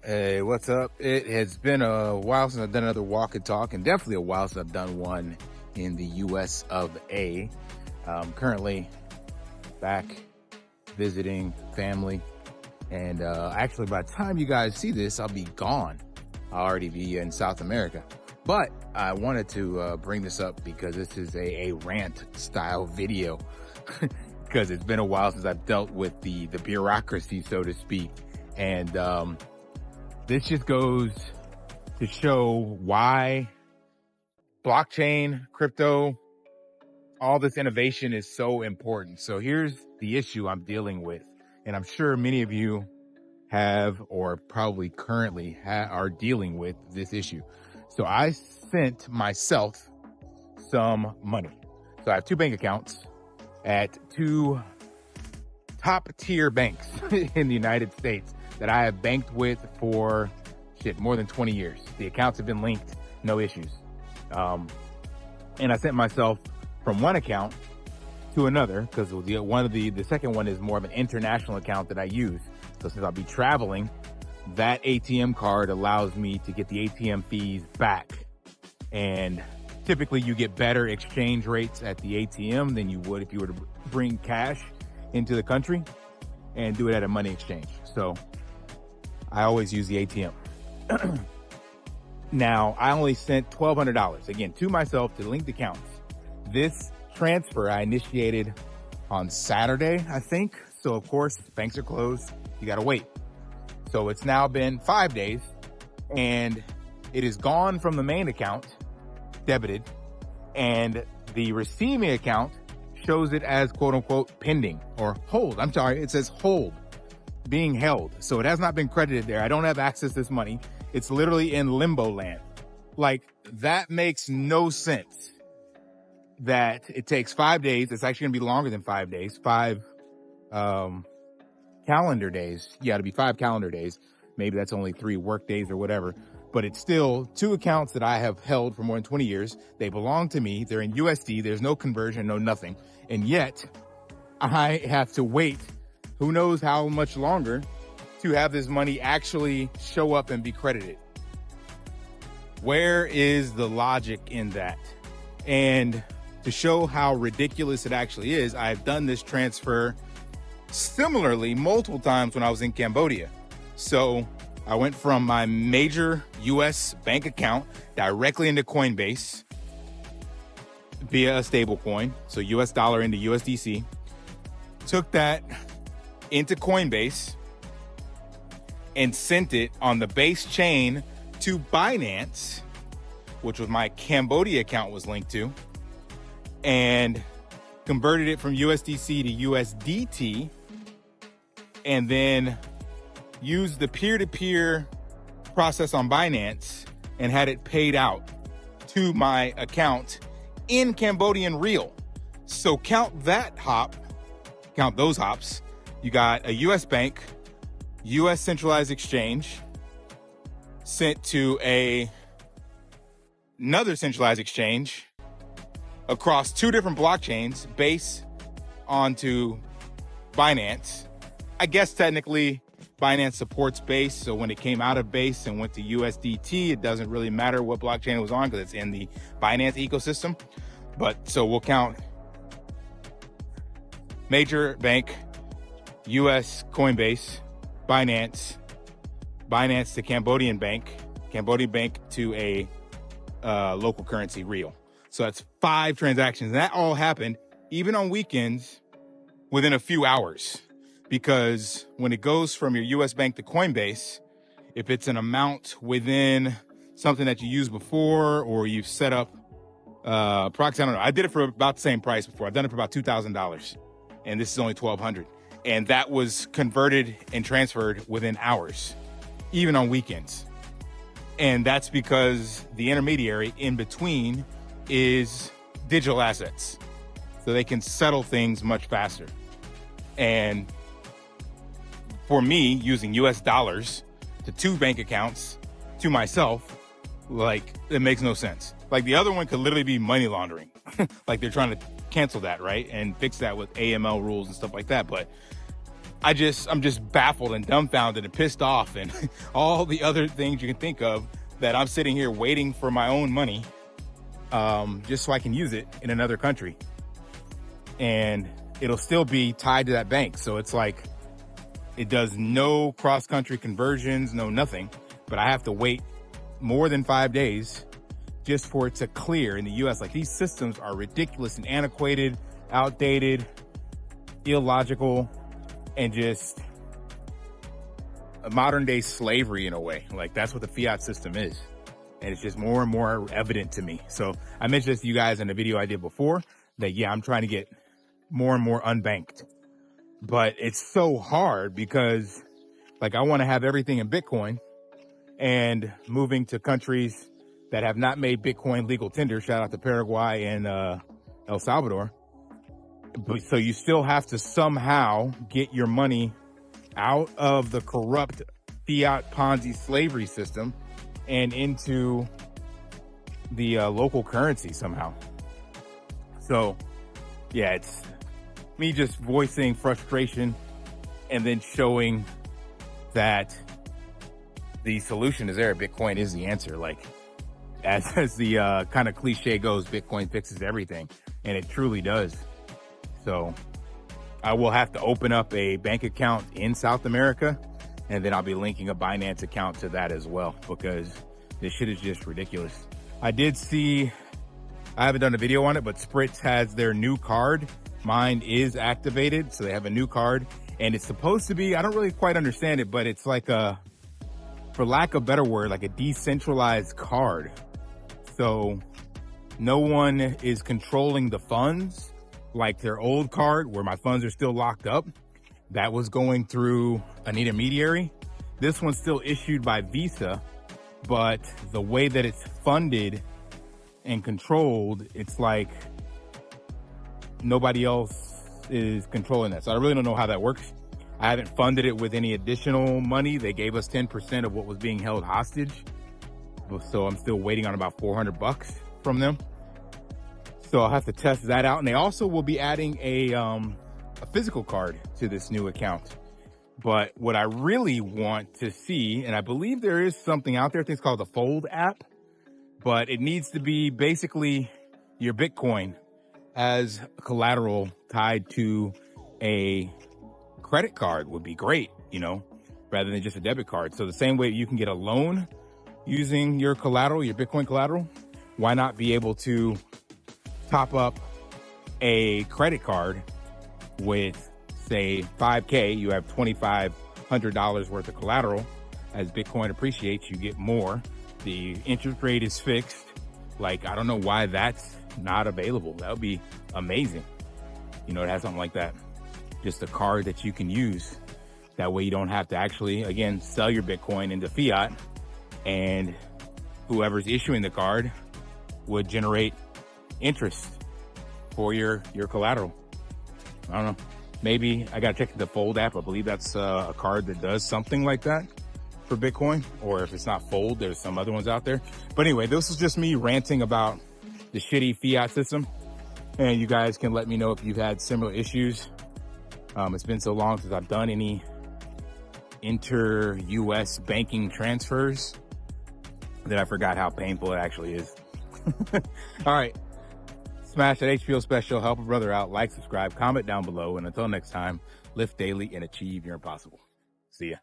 Hey, what's up? It has been a while since I've done another walk and talk, and definitely a while since I've done one in the US of A. Currently back visiting family, and actually by the time you guys see this, I'll be gone. I'll already be in South America. But I wanted to bring this up because this is a rant style video because it's been a while since I've dealt with the bureaucracy, so to speak. And this just goes to show why blockchain, crypto, all this innovation is so important. So here's the issue I'm dealing with, and I'm sure many of you have or probably currently are dealing with this issue. So I sent myself some money. So I have two bank accounts at two top tier banks in the United States that I have banked with for more than 20 years. The accounts have been linked, no issues. And I sent myself from one account to another because the second one is more of an international account that I use. So since I'll be traveling, that ATM card allows me to get the ATM fees back. And typically you get better exchange rates at the ATM than you would if you were to bring cash into the country and do it at a money exchange. So I always use the ATM. Now, I only sent $1,200, again, to myself to linked accounts. This transfer I initiated on Saturday, I think. So of course, banks are closed. You gotta wait. So it's now been 5 days and it is gone from the main account, debited, and the receiving account shows it as quote unquote pending or hold. I'm sorry, it says hold, being held. So it has not been credited there. I don't have access to this money. It's literally in limbo land. Like, that makes no sense that it takes 5 days. It's actually gonna be longer than 5 days, calendar days. Yeah, it'll be 5 calendar days. Maybe that's only 3 work days or whatever, but it's still two accounts that I have held for more than 20 years. They belong to me. They're in USD. There's no conversion, no nothing. And yet I have to wait who knows how much longer to have this money actually show up and be credited. Where is the logic in that? And to show how ridiculous it actually is, I've done this transfer similarly multiple times when I was in Cambodia. So I went from my major US bank account directly into Coinbase via a stable coin, so US dollar into USDC, took that into Coinbase and sent it on the base chain to Binance, which was my Cambodia account was linked to, and converted it from USDC to USDT, and then used the peer-to-peer process on Binance and had it paid out to my account in Cambodian real. So count those hops. You got a US bank, US centralized exchange, sent to another centralized exchange across 2 different blockchains, Base onto Binance. I guess technically Binance supports Base, so when it came out of Base and went to USDT, it doesn't really matter what blockchain it was on because it's in the Binance ecosystem. But so we'll count major bank, US Coinbase, Binance to Cambodian bank to a local currency real. So that's 5 transactions. And that all happened, even on weekends, within a few hours. Because when it goes from your US bank to Coinbase, if it's an amount within something that you used before or you've set up proxy, I don't know. I did it for about the same price before. I've done it for about $2,000 and this is only $1,200. And that was converted and transferred within hours, even on weekends. And that's because the intermediary in between is digital assets. So they can settle things much faster. And for me, using US dollars to 2 bank accounts to myself, like, it makes no sense. Like, the other one could literally be money laundering. Like, they're trying to cancel that, right? And fix that with AML rules and stuff like that. But I'm just baffled and dumbfounded and pissed off and all the other things you can think of, that I'm sitting here waiting for my own money, just so I can use it in another country. And it'll still be tied to that bank. So it's like, it does no cross-country conversions, no nothing, but I have to wait more than 5 days just for it to clear in the US. Like, these systems are ridiculous and antiquated, outdated, illogical, and just a modern day slavery in a way. Like, that's what the fiat system is. And it's just more and more evident to me. So I mentioned this to you guys in a video I did before, that yeah, I'm trying to get more and more unbanked, but it's so hard because, like, I want to have everything in Bitcoin, and moving to countries that have not made Bitcoin legal tender, shout out to Paraguay and El Salvador. But so you still have to somehow get your money out of the corrupt fiat Ponzi slavery system and into the local currency somehow. So yeah, it's me just voicing frustration and then showing that the solution is there. Bitcoin is the answer. Like, as the kind of cliche goes, Bitcoin fixes everything, and it truly does. So I will have to open up a bank account in South America, and then I'll be linking a Binance account to that as well, because this shit is just ridiculous. I did see, I haven't done a video on it, but Spritz has their new card. Mine is activated, so they have a new card, and it's supposed to be, I don't really quite understand it, but it's like a, for lack of a better word, like a decentralized card. So no one is controlling the funds like their old card, where my funds are still locked up. That was going through an intermediary. This one's still issued by Visa, but the way that it's funded and controlled, it's like nobody else is controlling that. So I really don't know how that works. I haven't funded it with any additional money. They gave us 10% of what was being held hostage. So I'm still waiting on about 400 bucks from them. So I'll have to test that out. And they also will be adding a physical card to this new account. But what I really want to see, and I believe there is something out there, I think it's called the Fold app, but it needs to be basically your Bitcoin as collateral tied to a credit card would be great, you know, rather than just a debit card. So the same way you can get a loan using your collateral, your Bitcoin collateral, why not be able to top up a credit card with, say, 5K, you have $2,500 worth of collateral. As Bitcoin appreciates, you get more. The interest rate is fixed. Like, I don't know why that's not available. That would be amazing. You know, to have something like that. Just a card that you can use. That way you don't have to actually, again, sell your Bitcoin into fiat, and whoever's issuing the card would generate interest for your collateral. I don't know. Maybe I gotta check the Fold app. I believe that's a card that does something like that for Bitcoin. Or if it's not Fold, there's some other ones out there. But anyway, this is just me ranting about the shitty fiat system. And you guys can let me know if you've had similar issues. It's been so long since I've done any inter-US banking transfers that I forgot how painful it actually is. All right. Smash that HBO special, help a brother out, like, subscribe, comment down below, and until next time, lift daily and achieve your impossible. See ya.